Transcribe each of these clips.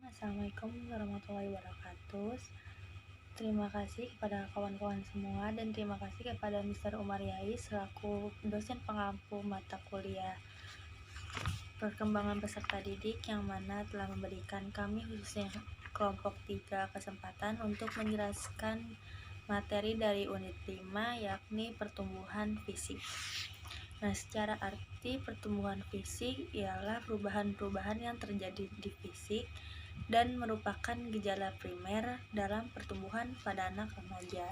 Assalamualaikum warahmatullahi wabarakatuh. Terima kasih kepada kawan-kawan semua dan terima kasih kepada Mr. Umar Yai selaku dosen pengampu mata kuliah perkembangan peserta didik yang mana telah memberikan kami khususnya kelompok 3 kesempatan untuk menjelaskan materi dari unit 5 yakni pertumbuhan fisik. Nah, secara arti pertumbuhan fisik ialah perubahan-perubahan yang terjadi di fisik dan merupakan gejala primer dalam pertumbuhan pada anak remaja.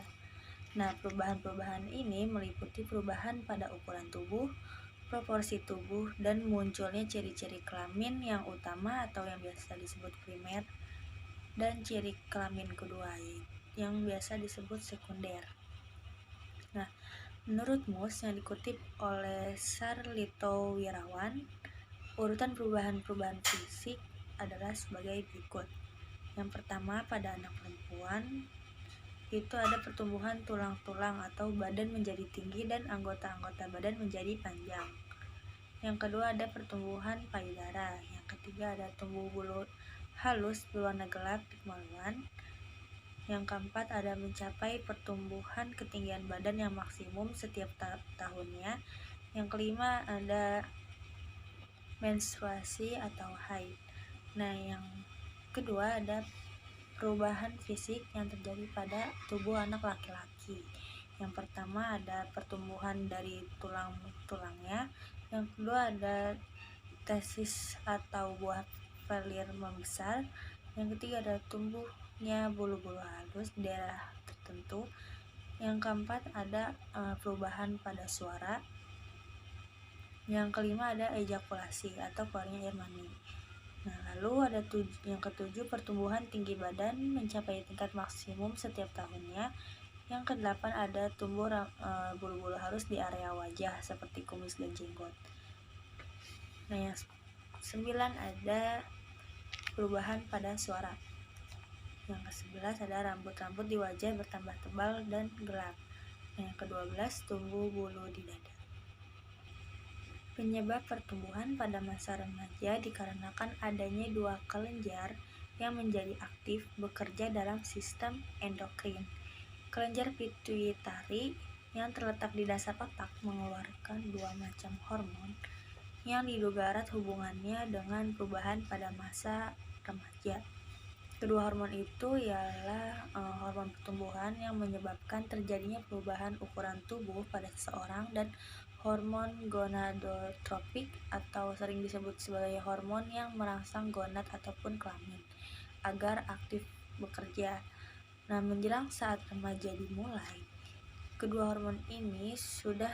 Nah, perubahan-perubahan ini meliputi perubahan pada ukuran tubuh, proporsi tubuh, dan munculnya ciri-ciri kelamin yang utama atau yang biasa disebut primer, dan ciri kelamin kedua yang biasa disebut sekunder. Nah, menurut MUS yang dikutip oleh Sarlito Wirawan, urutan perubahan-perubahan fisik adalah sebagai berikut. Yang pertama, pada anak perempuan itu ada pertumbuhan tulang-tulang atau badan menjadi tinggi dan anggota-anggota badan menjadi panjang. Yang kedua ada pertumbuhan payudara. Yang ketiga ada tumbuh bulu halus berwarna gelap di kemaluan. Yang keempat ada mencapai pertumbuhan ketinggian badan yang maksimum setiap tahunnya. Yang kelima ada menstruasi atau haid. Nah, yang kedua ada perubahan fisik yang terjadi pada tubuh anak laki-laki. Yang pertama ada pertumbuhan dari tulang-tulangnya. Yang kedua ada tesis atau buah pelir membesar. Yang ketiga ada tumbuhnya bulu-bulu halus di daerah tertentu. Yang keempat ada perubahan pada suara. Yang kelima ada ejakulasi atau keluarnya air mani. Nah, lalu ada yang ketujuh pertumbuhan tinggi badan mencapai tingkat maksimum setiap tahunnya. Yang kedelapan ada tumbuh bulu-bulu halus di area wajah seperti kumis dan jenggot. Nah, yang 9 ada perubahan pada suara. Yang ke-11 ada rambut-rambut di wajah bertambah tebal dan gelap. Nah, yang ke-12 tumbuh bulu di dada. Penyebab pertumbuhan pada masa remaja dikarenakan adanya dua kelenjar yang menjadi aktif bekerja dalam sistem endokrin. Kelenjar pituitari yang terletak di dasar otak mengeluarkan dua macam hormon yang diduga erat hubungannya dengan perubahan pada masa remaja. Kedua hormon itu ialah hormon pertumbuhan yang menyebabkan terjadinya perubahan ukuran tubuh pada seseorang dan hormon gonadotropik atau sering disebut sebagai hormon yang merangsang gonad ataupun kelamin agar aktif bekerja. Nah, menjelang saat remaja dimulai, kedua hormon ini sudah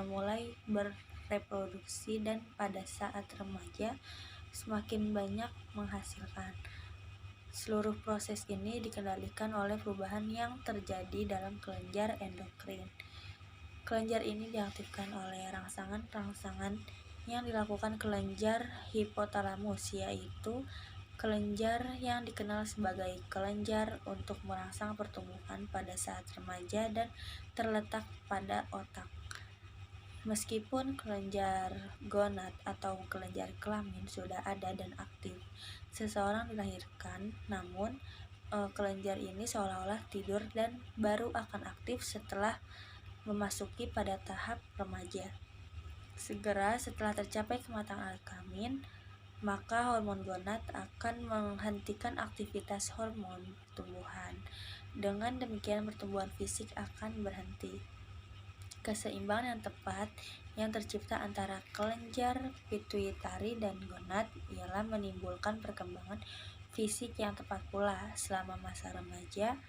mulai berreproduksi dan pada saat remaja semakin banyak menghasilkan. Seluruh proses ini dikendalikan oleh perubahan yang terjadi dalam kelenjar endokrin. Kelenjar ini diaktifkan oleh rangsangan-rangsangan yang dilakukan kelenjar hipotalamus, yaitu kelenjar yang dikenal sebagai kelenjar untuk merangsang pertumbuhan pada saat remaja dan terletak pada otak. Meskipun kelenjar gonad atau kelenjar kelamin sudah ada dan aktif, seseorang dilahirkan, namun kelenjar ini seolah-olah tidur dan baru akan aktif setelah memasuki pada tahap remaja. Segera setelah tercapai kematangan alat kelamin, maka hormon gonad akan menghentikan aktivitas hormon pertumbuhan. Dengan demikian pertumbuhan fisik akan berhenti. Keseimbangan yang tepat yang tercipta antara kelenjar pituitari dan gonad ialah menimbulkan perkembangan fisik yang tepat pula. Selama masa remaja,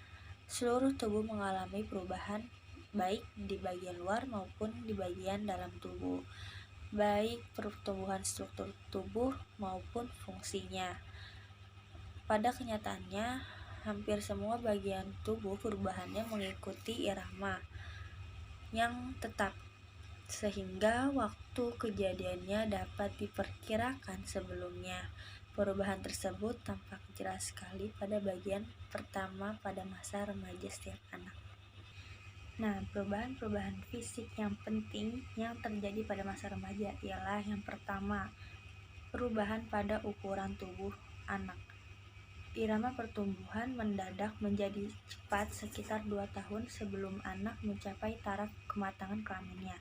seluruh tubuh mengalami perubahan baik di bagian luar maupun di bagian dalam tubuh, baik pertumbuhan struktur tubuh maupun fungsinya. Pada kenyataannya, hampir semua bagian tubuh perubahannya mengikuti irama yang tetap, sehingga waktu kejadiannya dapat diperkirakan sebelumnya. Perubahan tersebut tampak jelas sekali pada bagian pertama pada masa remaja setiap anak. Nah, perubahan-perubahan fisik yang penting yang terjadi pada masa remaja ialah yang pertama, perubahan pada ukuran tubuh anak. Irama pertumbuhan mendadak menjadi cepat sekitar 2 tahun sebelum anak mencapai taraf kematangan kelaminnya.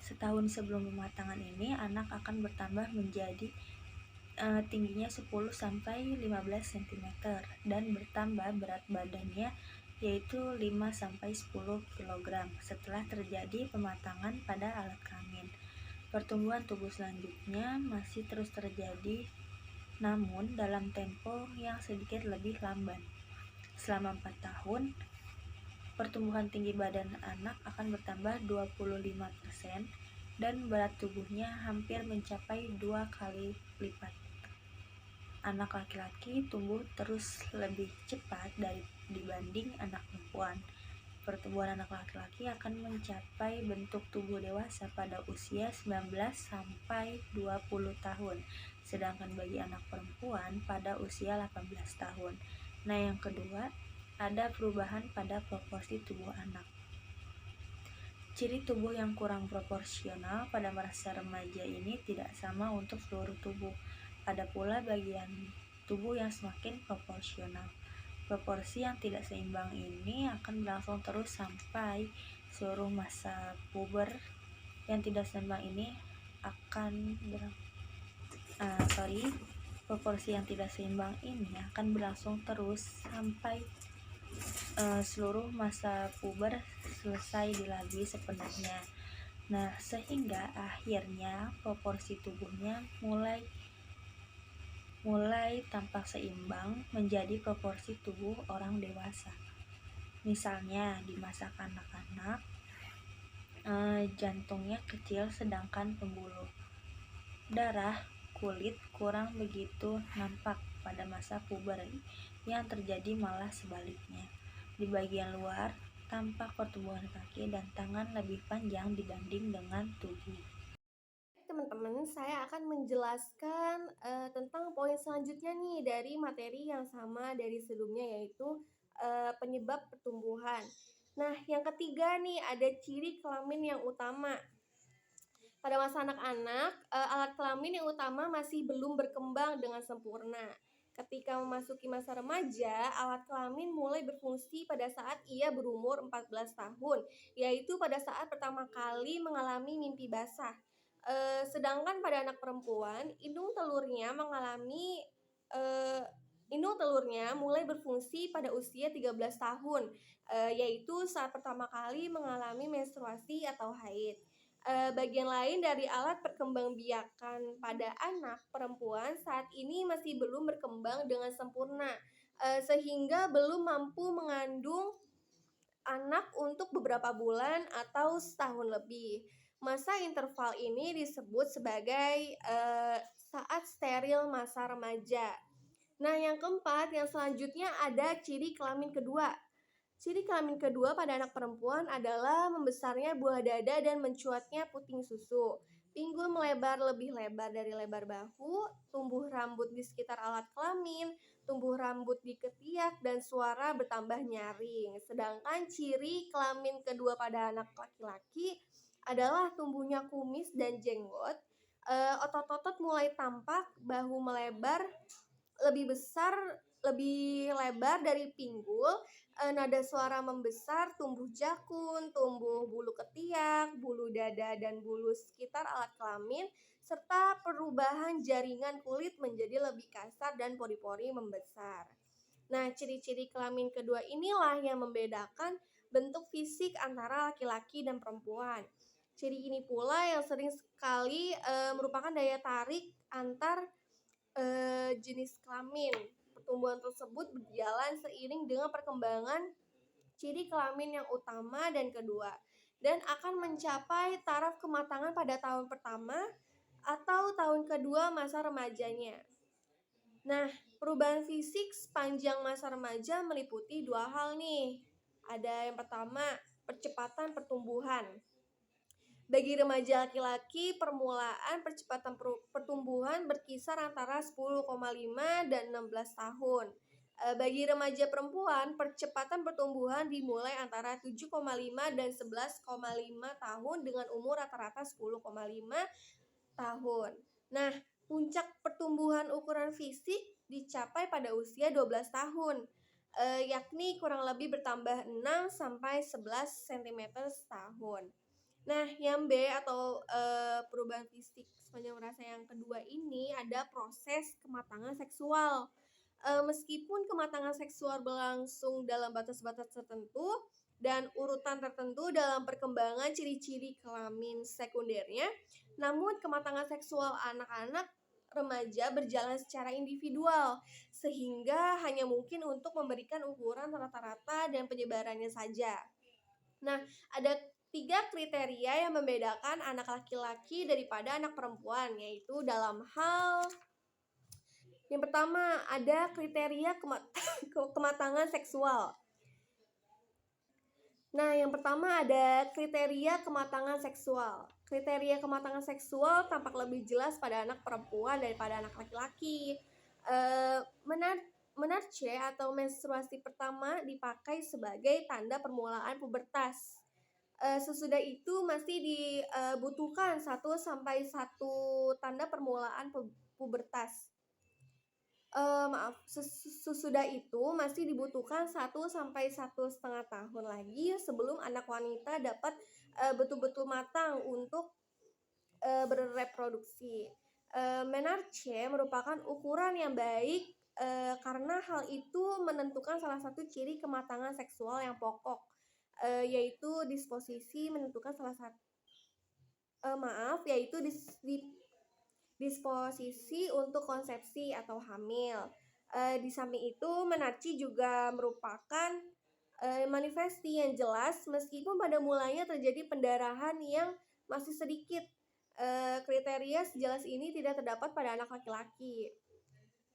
Setahun sebelum pematangan ini, anak akan bertambah menjadi tingginya 10-15 cm dan bertambah berat badannya yaitu 5-10 kg setelah terjadi pematangan pada alat kelamin. Pertumbuhan tubuh selanjutnya masih terus terjadi, namun dalam tempo yang sedikit lebih lamban. Selama 4 tahun, pertumbuhan tinggi badan anak akan bertambah 25% dan berat tubuhnya hampir mencapai 2 kali lipat. Anak laki-laki tumbuh terus lebih cepat dibanding anak perempuan. Pertumbuhan anak laki-laki akan mencapai bentuk tubuh dewasa pada usia 19-20 tahun, sedangkan bagi anak perempuan pada usia 18 tahun. Nah, yang kedua, ada perubahan pada proporsi tubuh anak. Ciri tubuh yang kurang proporsional pada masa remaja ini tidak sama untuk seluruh tubuh. Ada pula bagian tubuh yang semakin proporsional. Proporsi yang tidak seimbang ini akan berlangsung terus sampai seluruh masa puber. Yang tidak seimbang ini akan proporsi yang tidak seimbang ini akan berlangsung terus sampai seluruh masa puber selesai dilalui sepenuhnya. Nah, sehingga akhirnya proporsi tubuhnya mulai tampak seimbang menjadi proporsi tubuh orang dewasa. Misalnya di masa kanak-kanak, jantungnya kecil sedangkan pembuluh darah kulit kurang begitu nampak pada masa puber, yang terjadi malah sebaliknya. Di bagian luar, tampak pertumbuhan kaki dan tangan lebih panjang dibanding dengan tubuh. Teman-teman, saya akan menjelaskan tentang poin selanjutnya nih dari materi yang sama dari sebelumnya, yaitu penyebab pertumbuhan. Nah, yang ketiga nih ada ciri kelamin yang utama. Pada masa anak-anak, alat kelamin yang utama masih belum berkembang dengan sempurna. Ketika memasuki masa remaja, alat kelamin mulai berfungsi pada saat ia berumur 14 tahun, yaitu pada saat pertama kali mengalami mimpi basah. Sedangkan pada anak perempuan, indung telurnya mulai berfungsi pada usia 13 tahun, yaitu saat pertama kali mengalami menstruasi atau haid. Bagian lain dari alat perkembangbiakan pada anak perempuan saat ini masih belum berkembang dengan sempurna, sehingga belum mampu mengandung anak untuk beberapa bulan atau setahun lebih. Masa interval ini disebut sebagai saat steril masa remaja. Nah, yang keempat, yang selanjutnya ada ciri kelamin kedua. Ciri kelamin kedua pada anak perempuan adalah membesarnya buah dada dan mencuatnya puting susu. Pinggul melebar lebih lebar dari lebar bahu, tumbuh rambut di sekitar alat kelamin, tumbuh rambut di ketiak, dan suara bertambah nyaring. Sedangkan ciri kelamin kedua pada anak laki-laki adalah tumbuhnya kumis dan jenggot, otot-otot mulai tampak, bahu melebar lebih lebar dari pinggul, nada suara membesar, tumbuh jakun, tumbuh bulu ketiak, bulu dada dan bulu sekitar alat kelamin, serta perubahan jaringan kulit menjadi lebih kasar dan pori-pori membesar. Nah, ciri-ciri kelamin kedua inilah yang membedakan bentuk fisik antara laki-laki dan perempuan. Ciri ini pula yang sering sekali merupakan daya tarik antar jenis kelamin. Pertumbuhan tersebut berjalan seiring dengan perkembangan ciri kelamin yang utama dan kedua, dan akan mencapai taraf kematangan pada tahun pertama atau tahun kedua masa remajanya. Nah, perubahan fisik sepanjang masa remaja meliputi dua hal nih. Ada yang pertama, percepatan pertumbuhan. Bagi remaja laki-laki, permulaan percepatan pertumbuhan berkisar antara 10,5 dan 16 tahun. Bagi remaja perempuan, percepatan pertumbuhan dimulai antara 7,5 dan 11,5 tahun dengan umur rata-rata 10,5 tahun. Nah, puncak pertumbuhan ukuran fisik dicapai pada usia 12 tahun, yakni kurang lebih bertambah 6 sampai 11 cm setahun. Nah, yang B atau perubahan fisik sepanjang masa yang kedua ini ada proses kematangan seksual. Meskipun kematangan seksual berlangsung dalam batas-batas tertentu dan urutan tertentu dalam perkembangan ciri-ciri kelamin sekundernya, namun kematangan seksual anak-anak remaja berjalan secara individual, sehingga hanya mungkin untuk memberikan ukuran rata-rata dan penyebarannya saja. Nah, ada 3 kriteria yang membedakan anak laki-laki daripada anak perempuan, yaitu dalam hal yang pertama ada kriteria kematangan seksual. Nah, yang pertama ada kriteria kematangan seksual. Kriteria kematangan seksual tampak lebih jelas pada anak perempuan daripada anak laki-laki. Menarche atau menstruasi pertama dipakai sebagai tanda permulaan pubertas. Sesudah itu masih dibutuhkan 1 sampai 1 tanda permulaan pubertas. Sesudah itu masih dibutuhkan 1 sampai 1,5 tahun lagi sebelum anak wanita dapat betul-betul matang untuk bereproduksi. Menarche merupakan ukuran yang baik karena hal itu menentukan salah satu ciri kematangan seksual yang pokok, yaitu disposisi menentukan disposisi untuk konsepsi atau hamil. Di samping itu, menarche juga merupakan manifesti yang jelas meskipun pada mulanya terjadi pendarahan yang masih sedikit. Kriteria sejelas ini tidak terdapat pada anak laki-laki.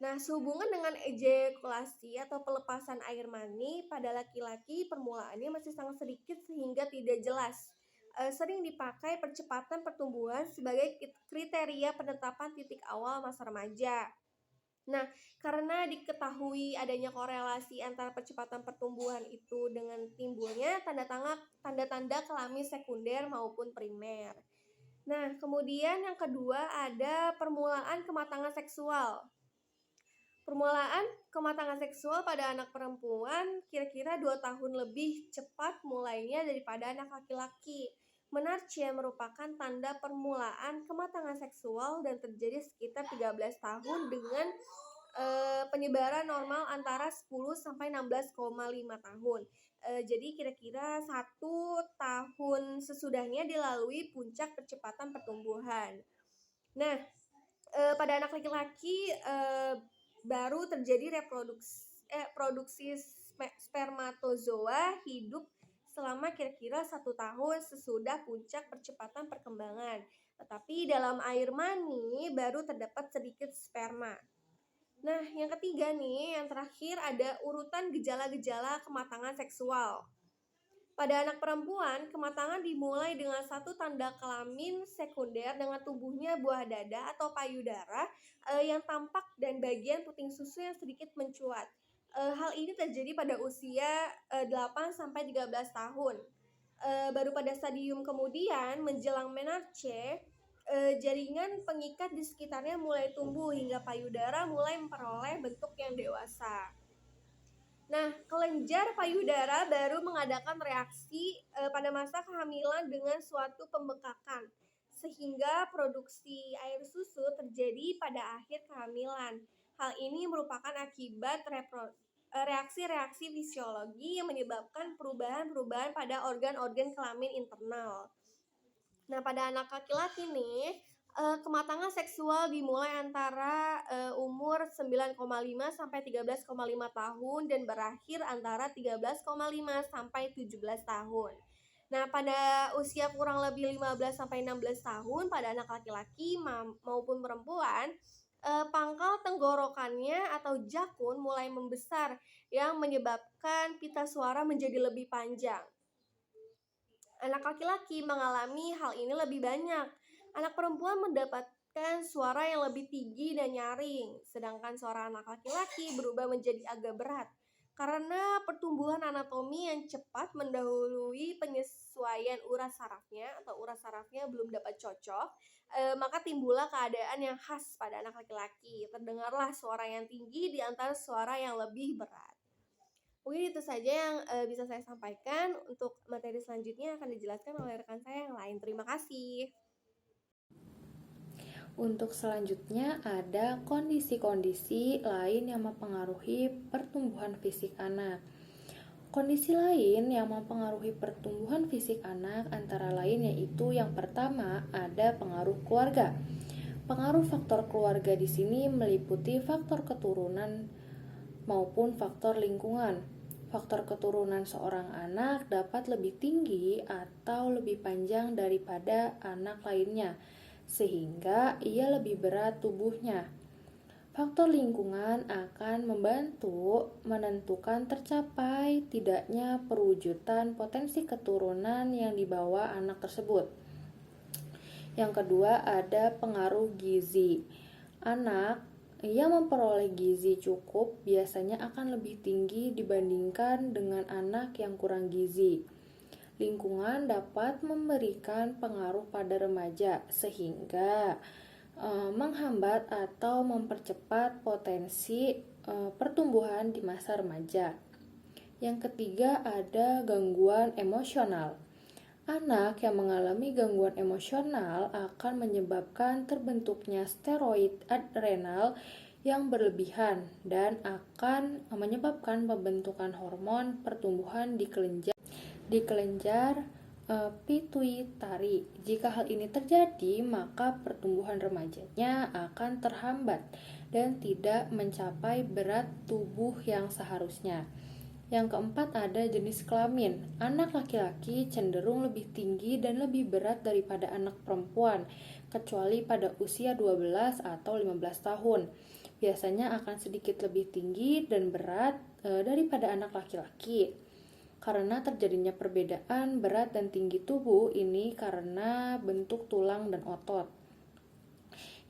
Nah, sehubungan dengan ejakulasi atau pelepasan air mani pada laki-laki, permulaannya masih sangat sedikit sehingga tidak jelas. Sering dipakai percepatan pertumbuhan sebagai kriteria penetapan titik awal masa remaja. Nah, karena diketahui adanya korelasi antara percepatan pertumbuhan itu dengan timbulnya tanda-tanda kelamin sekunder maupun primer. Nah, kemudian yang kedua ada permulaan kematangan seksual. Permulaan kematangan seksual pada anak perempuan kira-kira 2 tahun lebih cepat mulainya daripada anak laki-laki. Menarche merupakan tanda permulaan kematangan seksual dan terjadi sekitar 13 tahun dengan penyebaran normal antara 10 sampai 16,5 tahun. Jadi kira-kira 1 tahun sesudahnya dilalui puncak percepatan pertumbuhan. Nah, pada anak laki-laki baru terjadi produksi spermatozoa hidup selama kira-kira 1 tahun sesudah puncak percepatan perkembangan. Tetapi dalam air mani baru terdapat sedikit sperma. Nah, yang ketiga nih, yang terakhir ada urutan gejala-gejala kematangan seksual. Pada anak perempuan, kematangan dimulai dengan 1 tanda kelamin sekunder dengan tumbuhnya buah dada atau payudara yang tampak dan bagian puting susu yang sedikit mencuat. Hal ini terjadi pada usia 8 sampai 13 tahun. Baru pada stadium kemudian menjelang menarche, jaringan pengikat di sekitarnya mulai tumbuh hingga payudara mulai memperoleh bentuk yang dewasa. Nah, kelenjar payudara baru mengadakan reaksi pada masa kehamilan dengan suatu pembekakan, sehingga produksi air susu terjadi pada akhir kehamilan. Hal ini merupakan akibat reaksi-reaksi fisiologi yang menyebabkan perubahan-perubahan pada organ-organ kelamin internal. Nah, pada anak laki-laki nih, kematangan seksual dimulai antara umur 9,5 sampai 13,5 tahun dan berakhir antara 13,5 sampai 17 tahun. Nah, pada usia kurang lebih 15 sampai 16 tahun pada anak laki-laki maupun perempuan, pangkal tenggorokannya atau jakun mulai membesar yang menyebabkan pita suara menjadi lebih panjang. Anak laki-laki mengalami hal ini lebih banyak. Anak perempuan mendapatkan suara yang lebih tinggi dan nyaring, sedangkan suara anak laki-laki berubah menjadi agak berat. Karena pertumbuhan anatomi yang cepat mendahului penyesuaian urat sarafnya atau urat sarafnya belum dapat cocok, maka timbullah keadaan yang khas pada anak laki-laki. Terdengarlah suara yang tinggi di antara suara yang lebih berat. Mungkin itu saja yang bisa saya sampaikan. Untuk materi selanjutnya akan dijelaskan oleh rekan saya yang lain. Terima kasih. Untuk selanjutnya ada kondisi-kondisi lain yang mempengaruhi pertumbuhan fisik anak. Kondisi lain yang mempengaruhi pertumbuhan fisik anak antara lain yaitu yang pertama ada pengaruh keluarga. Pengaruh faktor keluarga di sini meliputi faktor keturunan maupun faktor lingkungan. Faktor keturunan seorang anak dapat lebih tinggi atau lebih panjang daripada anak lainnya, sehingga ia lebih berat tubuhnya. Faktor lingkungan akan membantu menentukan tercapai tidaknya perwujudan potensi keturunan yang dibawa anak tersebut. Yang kedua ada pengaruh gizi. Anak yang memperoleh gizi cukup biasanya akan lebih tinggi dibandingkan dengan anak yang kurang gizi. Lingkungan dapat memberikan pengaruh pada remaja sehingga menghambat atau mempercepat potensi pertumbuhan di masa remaja. Yang ketiga ada gangguan emosional. Anak yang mengalami gangguan emosional akan menyebabkan terbentuknya steroid adrenal yang berlebihan dan akan menyebabkan pembentukan hormon pertumbuhan di kelenjar pituitari. Jika hal ini terjadi, maka pertumbuhan remajanya akan terhambat dan tidak mencapai berat tubuh yang seharusnya. Yang keempat ada jenis kelamin. Anak laki-laki cenderung lebih tinggi dan lebih berat daripada anak perempuan, kecuali pada usia 12 atau 15 tahun. Biasanya akan sedikit lebih tinggi dan berat daripada anak laki-laki. Karena terjadinya perbedaan berat dan tinggi tubuh ini karena bentuk tulang dan otot.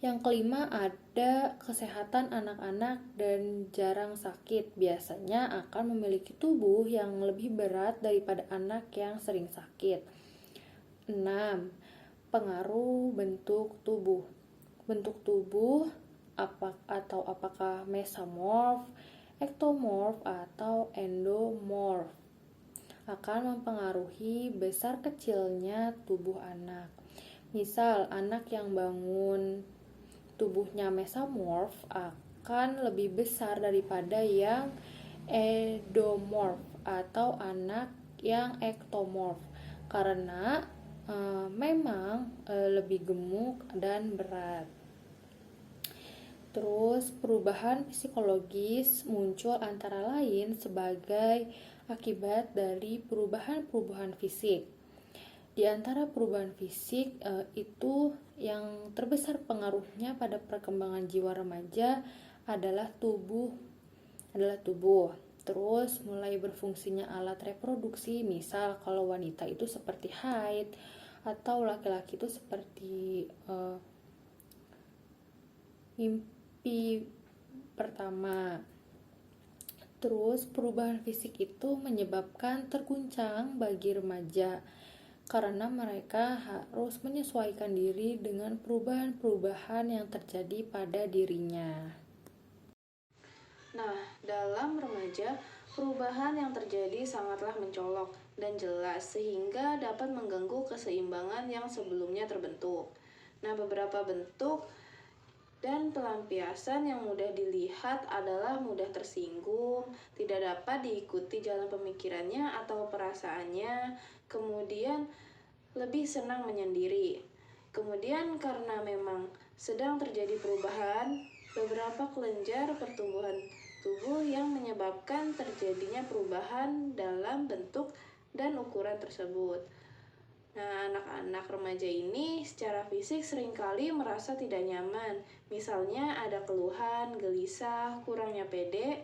Yang kelima ada kesehatan anak-anak dan jarang sakit. Biasanya akan memiliki tubuh yang lebih berat daripada anak yang sering sakit. 6. Pengaruh bentuk tubuh. Bentuk tubuh apakah mesomorph, ectomorph, atau endomorph akan mempengaruhi besar kecilnya tubuh anak. Misal, anak yang bangun tubuhnya mesomorph akan lebih besar daripada yang endomorph atau anak yang ectomorph karena memang lebih gemuk dan berat. Terus perubahan psikologis muncul antara lain sebagai akibat dari perubahan-perubahan fisik. Di antara perubahan fisik itu yang terbesar pengaruhnya pada perkembangan jiwa remaja adalah tubuh. Terus mulai berfungsinya alat reproduksi, misal kalau wanita itu seperti haid atau laki-laki itu seperti mimpi pertama. Terus perubahan fisik itu menyebabkan terguncang bagi remaja karena mereka harus menyesuaikan diri dengan perubahan-perubahan yang terjadi pada dirinya. Nah, dalam remaja, perubahan yang terjadi sangatlah mencolok dan jelas sehingga dapat mengganggu keseimbangan yang sebelumnya terbentuk. Nah, beberapa bentuk dan pelampiasan yang mudah dilihat adalah mudah tersinggung, tidak dapat diikuti jalan pemikirannya atau perasaannya, kemudian lebih senang menyendiri. Kemudian karena memang sedang terjadi perubahan, beberapa kelenjar pertumbuhan tubuh yang menyebabkan terjadinya perubahan dalam bentuk dan ukuran tersebut. Nah, anak-anak remaja ini secara fisik seringkali merasa tidak nyaman. Misalnya ada keluhan, gelisah, kurangnya pede,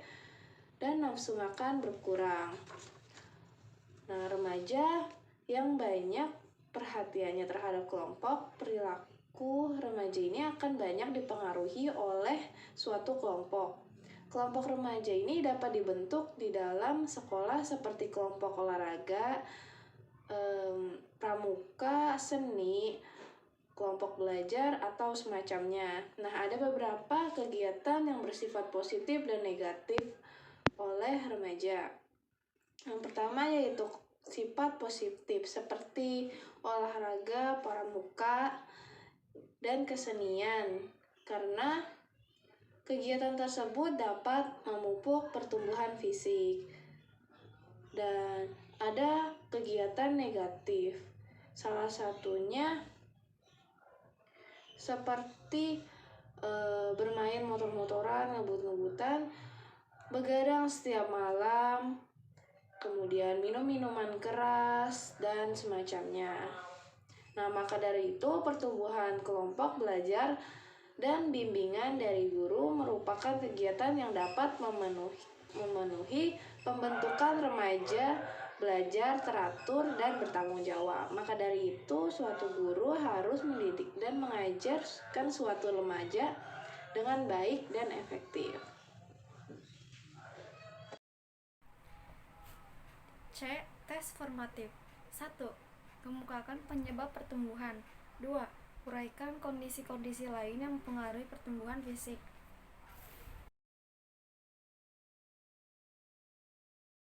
dan nafsu makan berkurang. Nah, remaja yang banyak perhatiannya terhadap kelompok, perilaku remaja ini akan banyak dipengaruhi oleh suatu kelompok. Kelompok remaja ini dapat dibentuk di dalam sekolah seperti kelompok olahraga, pramuka, seni, kelompok belajar, atau semacamnya. Nah, ada beberapa kegiatan yang bersifat positif dan negatif oleh remaja. Yang pertama yaitu sifat positif seperti olahraga, pramuka, dan kesenian, karena kegiatan tersebut dapat memupuk pertumbuhan fisik. Dan ada kegiatan negatif, salah satunya seperti bermain motor-motoran, ngebut-ngebutan, begadang setiap malam, kemudian minum minuman keras, dan semacamnya. Nah, maka dari itu pertumbuhan kelompok belajar dan bimbingan dari guru merupakan kegiatan yang dapat memenuhi pembentukan remaja belajar teratur dan bertanggung jawab. Maka dari itu, suatu guru harus mendidik dan mengajarkan suatu remaja dengan baik dan efektif. C. Tes formatif. 1. Kemukakan penyebab pertumbuhan. 2. Uraikan kondisi-kondisi lain yang mempengaruhi pertumbuhan fisik.